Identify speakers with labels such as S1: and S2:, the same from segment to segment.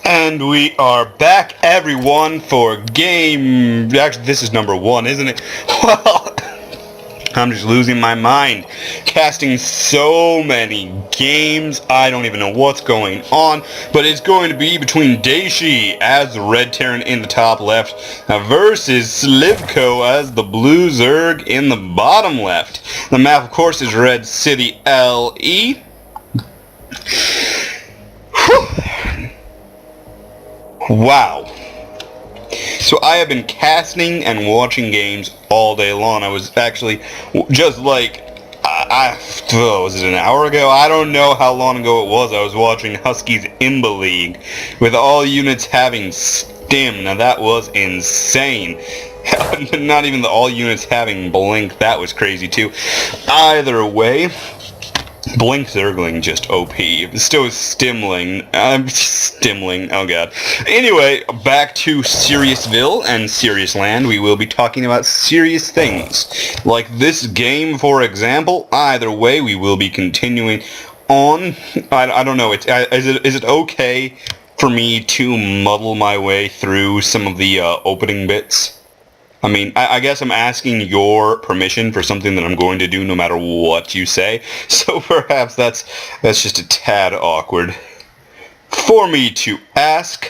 S1: And we are back, everyone, for game... Actually, this is number 1, isn't it? Well, I'm just losing my mind. Casting so many games, I don't even know what's going on. But it's going to be between Dayshi as the red Terran in the top left versus Slivko as the blue Zerg in the bottom left. The map, of course, is Red City LE. Wow. So I have been casting and watching games all day long. I was actually just like, was it an hour ago? I don't know how long ago it was. I was watching Huskies Imba League with all units having stim. Now that was insane. Not even all units having blink. That was crazy too. Either way, Blink Zergling just OP. Still Stimling. Stimling. Oh god. Anyway, back to Seriousville and Serious Land. We will be talking about serious things. Like this game, for example. Either way, we will be continuing on. I don't know. Is it okay for me to muddle my way through some of the opening bits? I mean, I guess I'm asking your permission for something that I'm going to do no matter what you say. So perhaps that's just a tad awkward for me to ask.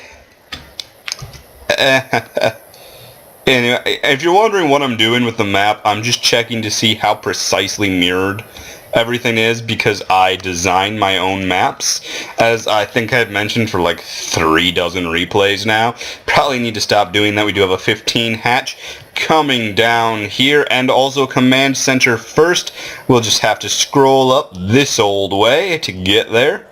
S1: Anyway, if you're wondering what I'm doing with the map, I'm just checking to see how precisely mirrored everything is, because I design my own maps, as I think I've mentioned for like 3 dozen replays now. Probably need to stop doing that. We do have a 15 hatch coming down here, and also command center first. We'll just have to scroll up this old way to get there.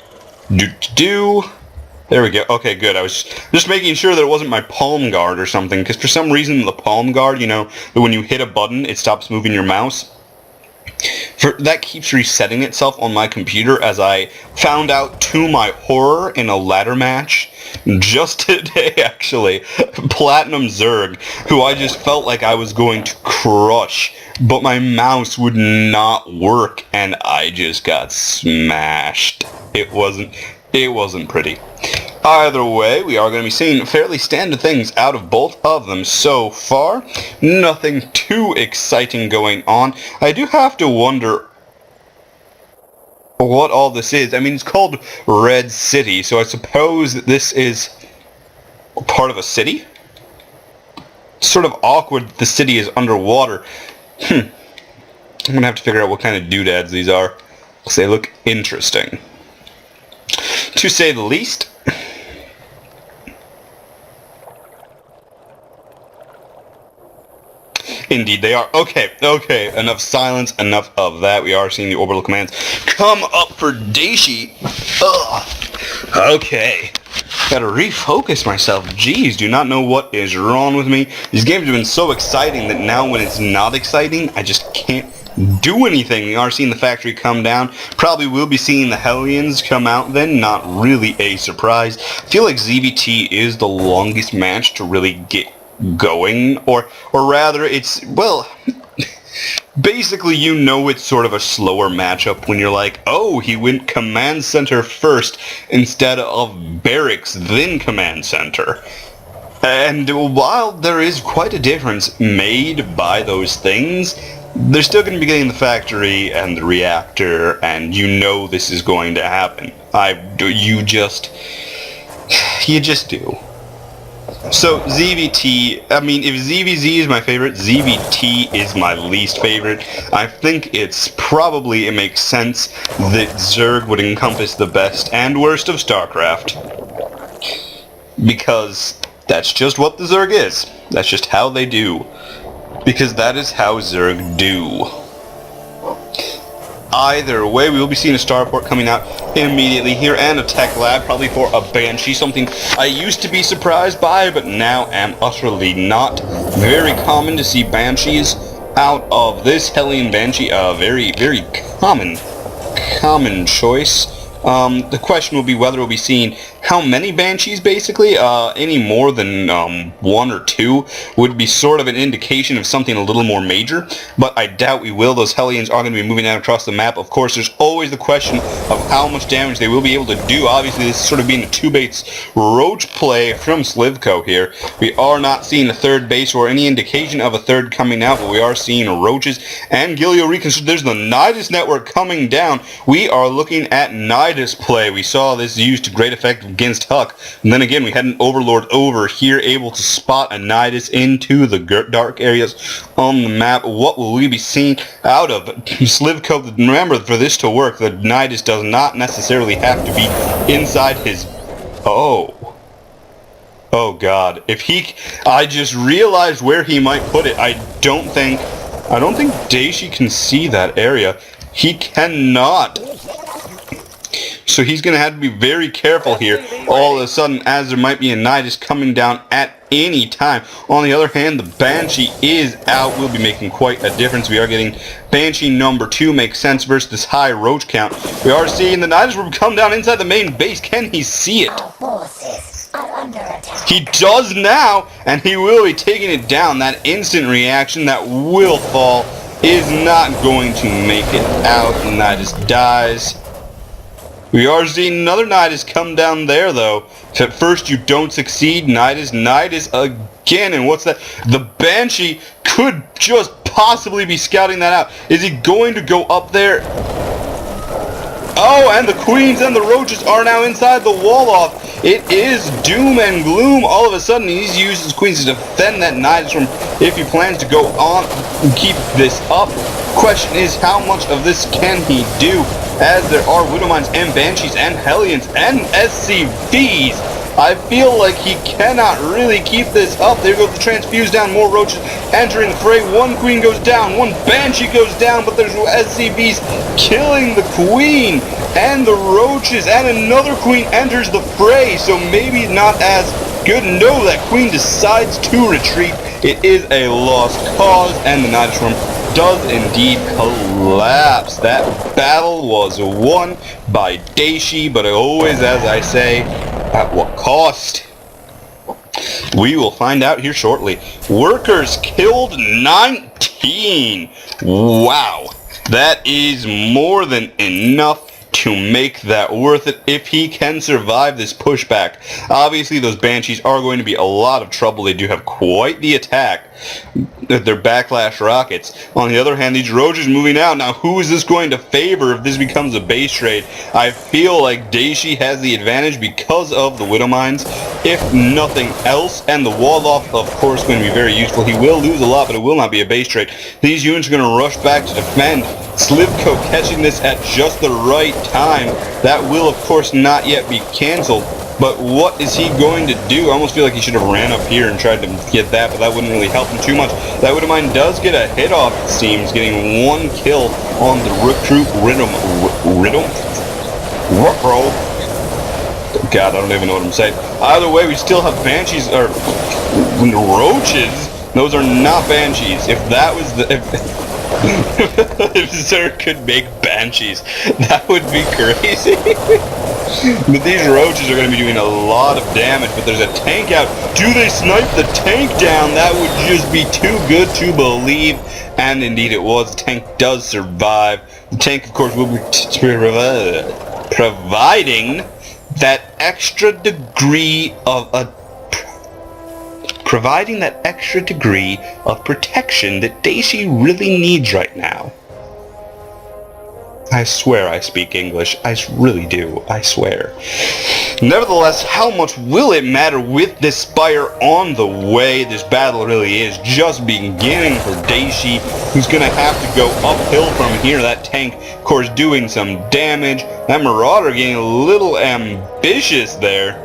S1: There we go. Okay, good. I was just making sure that it wasn't my palm guard or something, because for some reason the palm guard, you know, when you hit a button it stops moving your mouse. That keeps resetting itself on my computer, as I found out to my horror in a ladder match just today, actually. Platinum Zerg, who I just felt like I was going to crush, but my mouse would not work, and I just got smashed. It wasn't pretty. Either way, we are going to be seeing fairly standard things out of both of them so far. Nothing too exciting going on. I do have to wonder what all this is. I mean, it's called Red City, so I suppose that this is part of a city? It's sort of awkward that the city is underwater. I'm going to have to figure out what kind of doodads these are, because they look interesting, to say the least. Indeed they are. Okay, enough silence, enough of that. We are seeing the orbital commands come up for Dayshi. Ugh. Okay. Gotta refocus myself. Jeez, do not know what is wrong with me. These games have been so exciting that now when it's not exciting, I just can't do anything. We are seeing the factory come down. Probably will be seeing the Hellions come out then. Not really a surprise. I feel like ZVT is the longest match to really get going, or rather it's, well, basically, you know, it's sort of a slower matchup when you're like, oh, he went command center first instead of barracks then command center. And while there is quite a difference made by those things, they're still going to be getting the factory and the reactor, and you know this is going to happen. You just do. So ZVT, I mean, if ZVZ is my favorite, ZVT is my least favorite. I think it makes sense that Zerg would encompass the best and worst of StarCraft, because that's just what the Zerg is. That's just how they do, because that is how Zerg do. Either way, we will be seeing a starport coming out immediately here, and a tech lab, probably for a Banshee, something I used to be surprised by, but now am utterly not. Very common to see Banshees out of this Hellion Banshee, a very, very common choice. The question will be whether we'll be seeing how many Banshees, basically. Any more than 1 or 2 would be sort of an indication of something a little more major, but I doubt we will. Those Hellions are going to be moving out across the map. Of course, there's always the question of how much damage they will be able to do. Obviously, this is sort of being a 2-base roach play from Slivko here. We are not seeing a third base or any indication of a third coming out, but we are seeing roaches and Gilio reconstruct. There's the Nidus network coming down. We are looking at Nidus play. We saw this used to great effect against Huck, and then again we had an Overlord over here able to spot a Nidus into the dark areas on the map. What will we be seeing out of Slivko? Remember, for this to work, the Nidus does not necessarily have to be inside his... Oh god. I just realized where he might put it. I don't think Dayshi can see that area. He cannot. So he's going to have to be very careful here all of a sudden, as there might be a Nidus coming down at any time. On the other hand, the Banshee is out. We'll be making quite a difference. We are getting Banshee number 2. Makes sense versus this high roach count. We are seeing the Nidus will come down inside the main base. Can he see it?
S2: Our forces are under attack.
S1: He does now, and he will be taking it down. That instant reaction, that will fall, is not going to make it out. The Nidus dies. We are seeing another Nidus come down there, though. If at first you don't succeed, Nidus again. And what's that? The Banshee could just possibly be scouting that out. Is he going to go up there? Oh, and the Queens and the Roaches are now inside the wall off. It is doom and gloom. All of a sudden, he needs to use his Queens to defend that Nidus from if he plans to go on and keep this up. Question is, how much of this can he do? As there are Widowmines and Banshees and Hellions and SCVs. I feel like he cannot really keep this up. There goes the Transfuse down. More Roaches entering the fray. One Queen goes down. One Banshee goes down. But there's SCVs killing the Queen and the Roaches. And another Queen enters the fray. So maybe not as good. No, that Queen decides to retreat. It is a lost cause. And the Nidus Swarm does indeed collapse. That battle was won by Dayshi, but always, as I say, at what cost? We will find out here shortly. Workers killed 19. Wow. That is more than enough to make that worth it if he can survive this pushback. Obviously, those Banshees are going to be a lot of trouble. They do have quite the attack. They're backlash rockets. On the other hand, these Roaches moving out. Now, who is this going to favor if this becomes a base trade? I feel like Dayshi has the advantage because of the Widowmines, if nothing else. And the wall-off, of course, going to be very useful. He will lose a lot, but it will not be a base trade. These units are going to rush back to defend. Slivko catching this at just the right time. That will, of course, not yet be canceled. But what is he going to do? I almost feel like he should have ran up here and tried to get that, but that wouldn't really help him too much. That Widowmine does get a hit off, it seems, getting 1 kill on the recruit Rhythm? Ruh-roh. God, I don't even know what I'm saying. Either way, we still have Banshees, or Roaches. Those are not Banshees. If that was the... if Zerg could make Banshees, that would be crazy. But these Roaches are going to be doing a lot of damage, but there's a tank out. Do they snipe the tank down? That would just be too good to believe. And indeed it was. The tank does survive. The tank, of course, will be providing that extra degree of protection that Dayshi really needs right now. I swear I speak English. I really do. I swear. Nevertheless, how much will it matter with this Spire on the way? This battle really is just beginning for Dayshi, who's going to have to go uphill from here. That tank, of course, doing some damage. That Marauder getting a little ambitious there.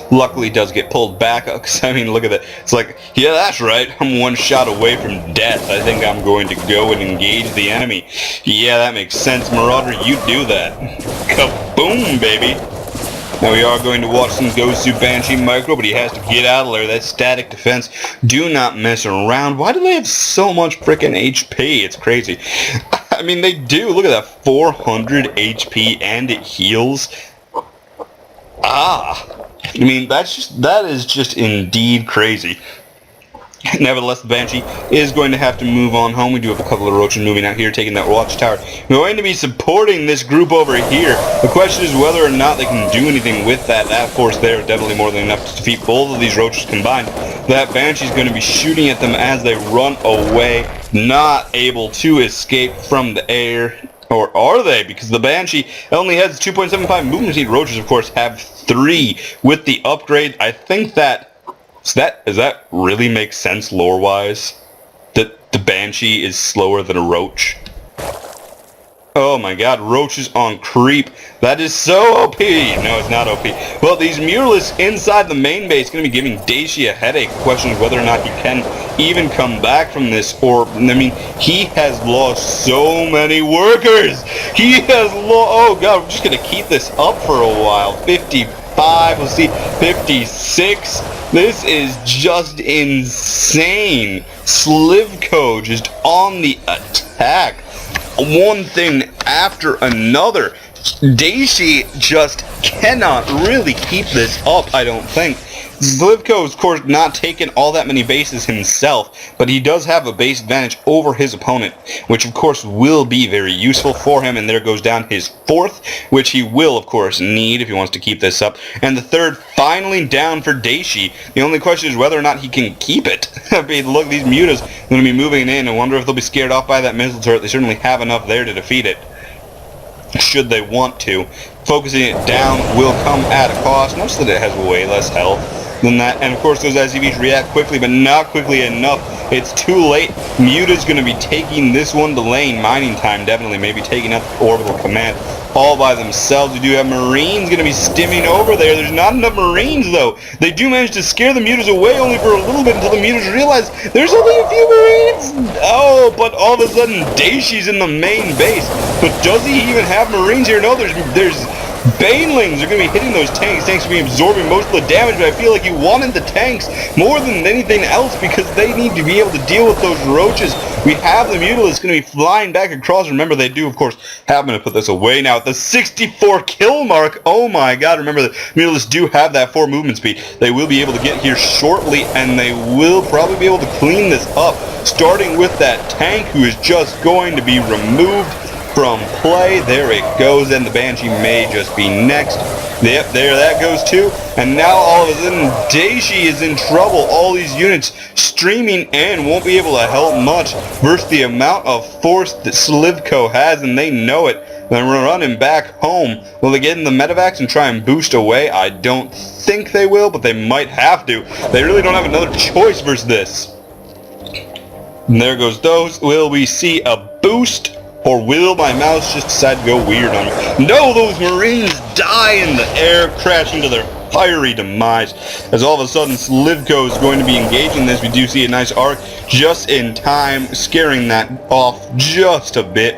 S1: Luckily, does get pulled back, because, I mean, look at that. It's like, yeah, that's right. I'm 1 shot away from death. I think I'm going to go and engage the enemy. Yeah, that makes sense, Marauder. You do that. Kaboom, baby. Now, we are going to watch some Gosu Banshee Micro, but he has to get out of there. That static defense. Do not mess around. Why do they have so much frickin' HP? It's crazy. I mean, they do. Look at that. 400 HP, and it heals. I mean, that is just indeed crazy. Nevertheless, the Banshee is going to have to move on home. We do have a couple of roaches moving out here, taking that watchtower. We're going to be supporting this group over here. The question is whether or not they can do anything with that. That force there is definitely more than enough to defeat both of these roaches combined. That Banshee is going to be shooting at them as they run away, not able to escape from the air. Or are they? Because the Banshee only has 2.75 movement speed. Roaches, of course, have 3 with the upgrade. I think that... Does that really make sense lore-wise? That the Banshee is slower than a roach? Oh my god, roaches on creep. That is so OP! No, it's not OP. Well, these muralists inside the main base going to be giving Dayshi a headache. The question is whether or not he can even come back from this. Or, I mean, he has lost so many workers! He has lost... Oh god, we're just going to keep this up for a while. 55, we'll see, 56... This is just insane. Slivko just on the attack. One thing after another. Dayshi just cannot really keep this up, I don't think. Slivko is, of course, not taking all that many bases himself, but he does have a base advantage over his opponent, which, of course, will be very useful for him, and there goes down his 4th, which he will, of course, need if he wants to keep this up, and the 3rd finally down for Dayshi. The only question is whether or not he can keep it. I mean, look, these mutas are going to be moving in. I wonder if they'll be scared off by that missile turret. They certainly have enough there to defeat it, should they want to. Focusing it down will come at a cost. Notice that it has way less health than that, and of course those SCVs react quickly, but not quickly enough. It's too late. Muta's going to be taking this one to lane. Mining time, definitely. Maybe taking out the orbital command all by themselves. We do have Marines going to be stimming over there. There's not enough Marines, though. They do manage to scare the Mutas away only for a little bit until the Mutas realize there's only a few Marines. Oh, but all of a sudden, Dayshi's in the main base. But does he even have Marines here? No, there's Banelings are going to be hitting those tanks. Tanks are going to be absorbing most of the damage, but I feel like he wanted the tanks more than anything else because they need to be able to deal with those roaches. We have the Mutalists going to be flying back across. Remember, they do, of course, happen to put this away now at the 64 kill mark. Oh my god, remember the Mutalists do have that 4 movement speed. They will be able to get here shortly, and they will probably be able to clean this up, starting with that tank who is just going to be removed from play. There it goes, and the Banshee may just be next. Yep, there that goes too. And now all of a sudden, Dayshi is in trouble. All these units streaming in won't be able to help much versus the amount of force that Slivko has, and they know it. They're running back home. Will they get in the medevacs and try and boost away? I don't think they will, but they might have to. They really don't have another choice versus this. And there goes those. Will we see a boost? Or will my mouse just decide to go weird on me? No, those Marines die in the air, crashing to their fiery demise. As all of a sudden, Slivko is going to be engaging this. We do see a nice arc just in time, scaring that off just a bit.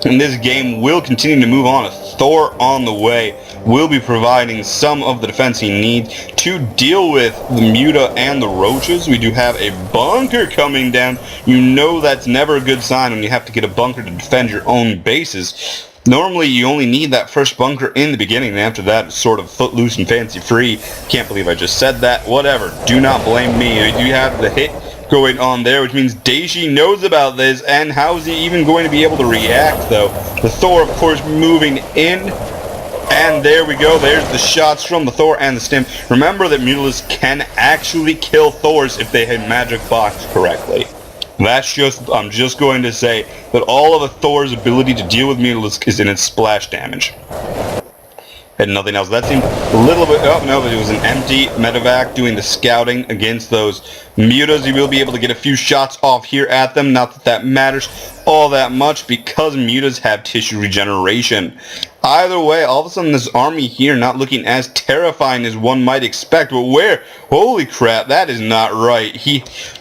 S1: And this game will continue to move on. A Thor on the way will be providing some of the defense he needs to deal with the Muta and the Roaches. We do have a bunker coming down. You know that's never a good sign when you have to get a bunker to defend your own bases. Normally you only need that first bunker in the beginning, and after that it's sort of footloose and fancy free. Can't believe I just said that. Whatever. Do not blame me. You have the hit going on there, which means Dayshi knows about this, and how is he even going to be able to react, though? The Thor, of course, moving in, and there we go. There's the shots from the Thor and the stim. Remember that Mutalists can actually kill Thors if they hit magic box correctly. I'm just going to say that all of a Thor's ability to deal with Mutalists is in its splash damage. And nothing else. That seemed a little bit... Oh, no, but it was an empty medevac doing the scouting against those Mutas. You will be able to get a few shots off here at them. Not that that matters all that much because Mutas have tissue regeneration. Either way, all of a sudden this army here not looking as terrifying as one might expect. But where? Holy crap, that is not right.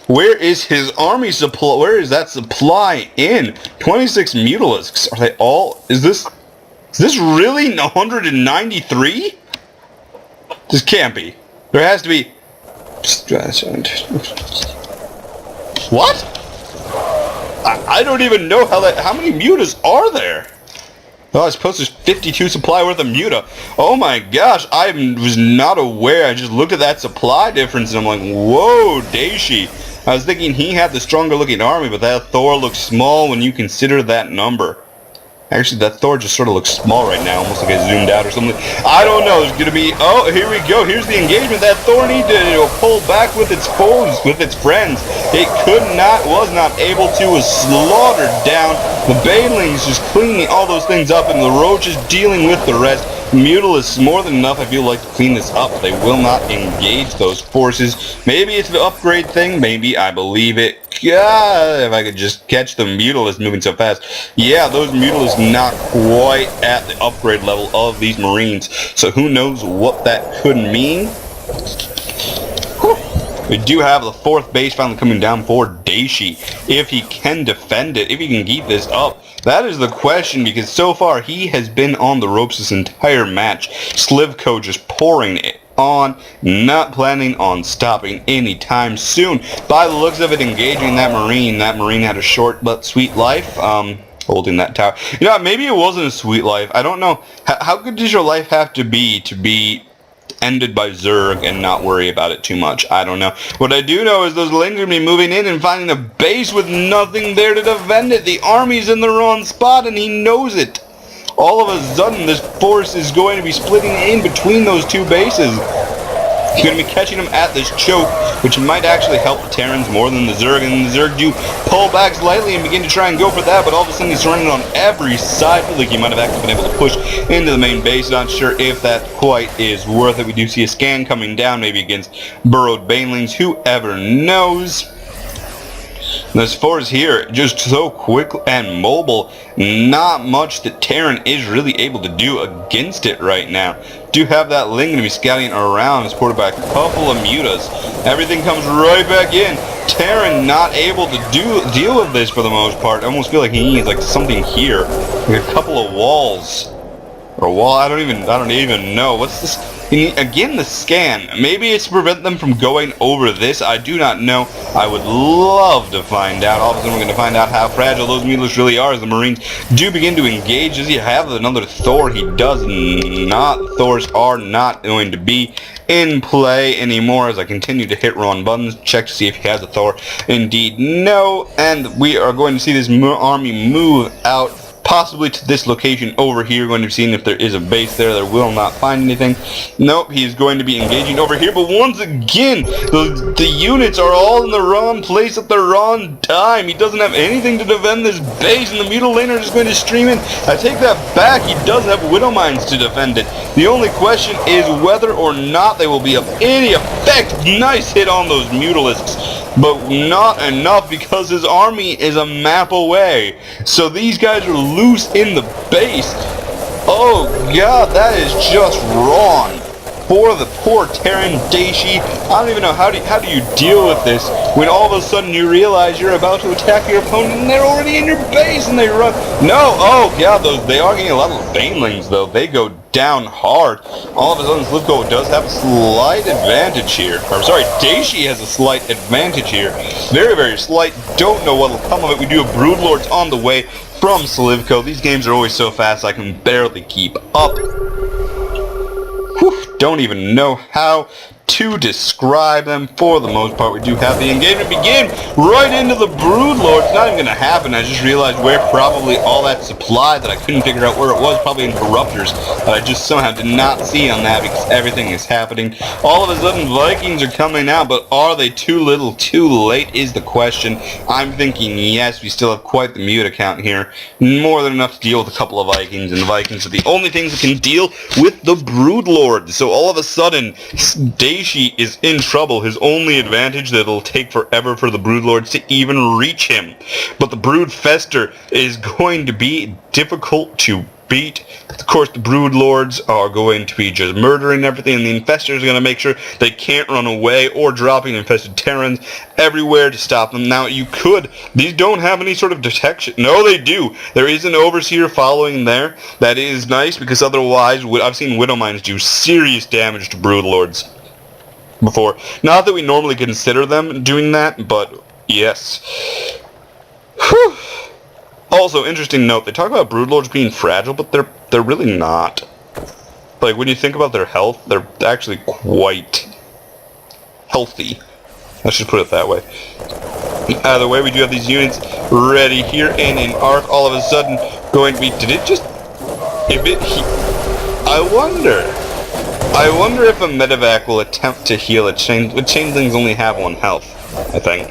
S1: Where is his army supply? Where is that supply in? 26 Mutalisks. Are they all... Is this really 193? This can't be. There has to be... What? I don't even know how many mutas are there? Oh, I suppose there's 52 supply worth of Muta. Oh my gosh, I was not aware. I just looked at that supply difference and I'm like, whoa, Dayshi. I was thinking he had the stronger looking army, but that Thor looks small when you consider that number. Actually, that Thor just sort of looks small right now, almost like I zoomed out or something. I don't know. There's going to be... Oh, here we go. Here's the engagement. That Thor needed to pull back with its foes, with its friends. It was not able to, was slaughtered down. The Banelings just cleaning all those things up, and the Roaches dealing with the rest. Mutalisk more than enough, I feel like, to clean this up. They will not engage those forces. Maybe it's the upgrade thing. Maybe. I believe it. God, if I could just catch the Mutalisk moving so fast. Yeah, those Mutalisks not quite at the upgrade level of these Marines. So who knows what that could mean. Whew. We do have the 4th base finally coming down for Dayshi. If he can defend it, if he can keep this up. That is the question, because so far he has been on the ropes this entire match. Slivko just pouring it on, not planning on stopping anytime soon. By the looks of it, engaging that Marine had a short but sweet life. Holding that tower. You know, maybe it wasn't a sweet life. I don't know. How good does your life have to be ended by Zerg and not worry about it too much? I don't know. What I do know is those Lings are going to be moving in and finding a base with nothing there to defend it. The army's in the wrong spot and he knows it. All of a sudden, this force is going to be splitting in between those two bases. He's going to be catching them at this choke, which might actually help the Terrans more than the Zerg. And the Zerg do pull back slightly and begin to try and go for that, but all of a sudden he's surrounded on every side. I feel like he might have actually been able to push into the main base. Not sure if that quite is worth it. We do see a scan coming down, maybe against burrowed Banelings. Whoever knows. This force here, just so quick and mobile, not much that Terran is really able to do against it right now. Do have that Ling going to be scouting around, supported by a couple of Mutas. Everything comes right back in. Terran not able to deal with this for the most part. I almost feel like he needs like something here, like a couple of walls. Or a wall, I don't even know. What's this? Again, the scan. Maybe it's to prevent them from going over this. I do not know. I would love to find out. All of a sudden, we're going to find out how fragile those Mutalisks really are as the Marines do begin to engage. Does he have another Thor? He does not. Thors are not going to be in play anymore as I continue to hit wrong buttons. Check to see if he has a Thor. Indeed, no. And we are going to see this army move out. Possibly to this location over here. Going to be seeing if there is a base there. There will not find anything. Nope, he's going to be engaging over here. But once again, the units are all in the wrong place at the wrong time. He doesn't have anything to defend this base, and the Mutilator is going to stream in. I take that back. He does have Widow Mines to defend it. The only question is whether or not they will be of any effect. Nice hit on those Mutalisks. But not enough because his army is a map away. So these guys are loose in the base. Oh god, that is just wrong. For the poor Terran Dayshi. I don't even know how do you deal with this when all of a sudden you realize you're about to attack your opponent and they're already in your base and they run. No, oh yeah, they are getting a lot of Banelings though. They go down hard. All of a sudden Slivko does have a slight advantage here. Or sorry, Dayshi has a slight advantage here. Very, very slight. Don't know what will come of it. We do have Broodlords on the way from Slivko. These games are always so fast I can barely keep up. Whew, don't even know how to describe them. For the most part, we do have the engagement begin right into the Broodlord. It's not even going to happen. I just realized where probably all that supply that I couldn't figure out where it was, probably in Corruptors, that I just somehow did not see on that because everything is happening. All of a sudden, Vikings are coming out, but are they too little, too late is the question. I'm thinking yes, we still have quite the mute account here. More than enough to deal with a couple of Vikings, and the Vikings are the only things that can deal with the Broodlord. So all of a sudden, Dayshi is in trouble. His only advantage that it'll take forever for the Broodlords to even reach him. But the Broodfester is going to be difficult to beat. Of course, the Broodlords are going to be just murdering everything, and the Infestors are going to make sure they can't run away or dropping infested Terrans everywhere to stop them. Now, these don't have any sort of detection. No, they do. There is an Overseer following there. That is nice, because otherwise, I've seen Widow Mines do serious damage to Broodlords before. Not that we normally consider them doing that, but yes. Whew. Also, interesting note, they talk about Broodlords being fragile, but they're really not. Like, when you think about their health, they're actually quite healthy. Let's just put it that way. Either way, we do have these units ready here, and an arc all of a sudden going to be... Did it just... I wonder if a medevac will attempt to heal it. Changelings only have 1 health, I think.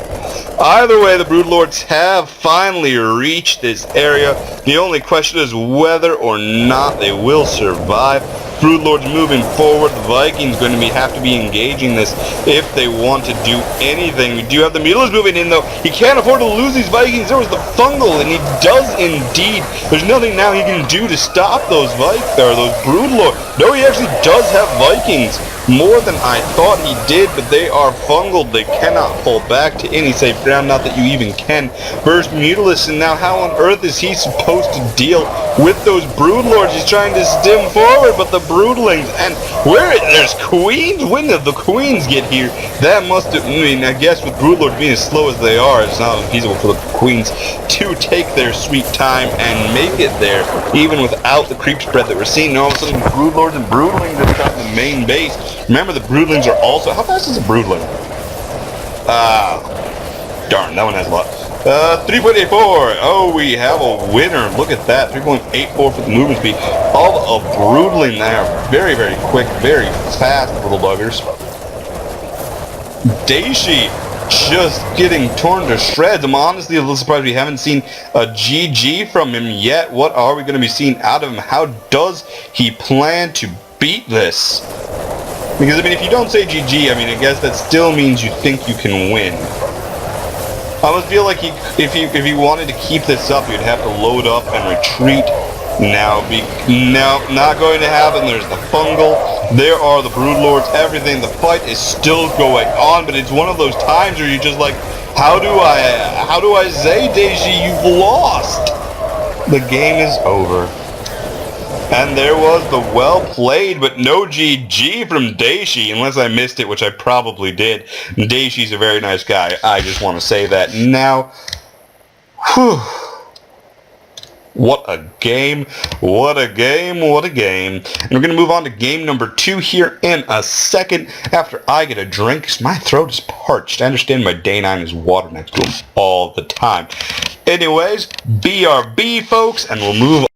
S1: Either way, the Broodlords have finally reached this area. The only question is whether or not they will survive. Broodlords moving forward. The Vikings going to have to be engaging this if they want to do anything. We do have the Mutilus moving in, though. He can't afford to lose these Vikings. There was the Fungal, and he does indeed. There's nothing now he can do to stop those those Broodlords. No, he actually does have Vikings. More than I thought he did, but they are fungled. They cannot fall back to any safe ground, not that you even can. First Mutilus, and now how on earth is he supposed to deal with those Broodlords? He's trying to stem forward, but the Broodlings, and there's Queens? When did the Queens get here? That must have, I guess with Broodlords being as slow as they are, it's not feasible for the Queens to take their sweet time and make it there, even without the creep spread that we're seeing. All of a sudden, Broodlords and Broodlings have got the main base. Remember, the Broodlings are also... How fast is a Broodling? Darn, that one has a lot. 3.84. Oh, we have a winner. Look at that. 3.84 for the movement speed. All of Broodling there. Very, very quick, very fast little buggers. Dayshi just getting torn to shreds. I'm honestly a little surprised we haven't seen a GG from him yet. What are we going to be seeing out of him? How does he plan to beat this? Because, I mean, if you don't say GG, I mean, I guess that still means you think you can win. I almost feel like if he wanted to keep this up, he'd have to load up and retreat. Now, not going to happen. There's the Fungal. There are the Broodlords. Everything. The fight is still going on, but it's one of those times where you're just like, how do I say, Dayshi, you've lost? The game is over. And there was the well played, but no GG from Dayshi, unless I missed it, which I probably did. Dayshi's a very nice guy. I just want to say that now. Whew. What a game. What a game. What a game. And we're going to move on to game number 2 here in a second after I get a drink, because my throat is parched. I understand my day 9 is water next to him all the time. Anyways, BRB, folks, and we'll move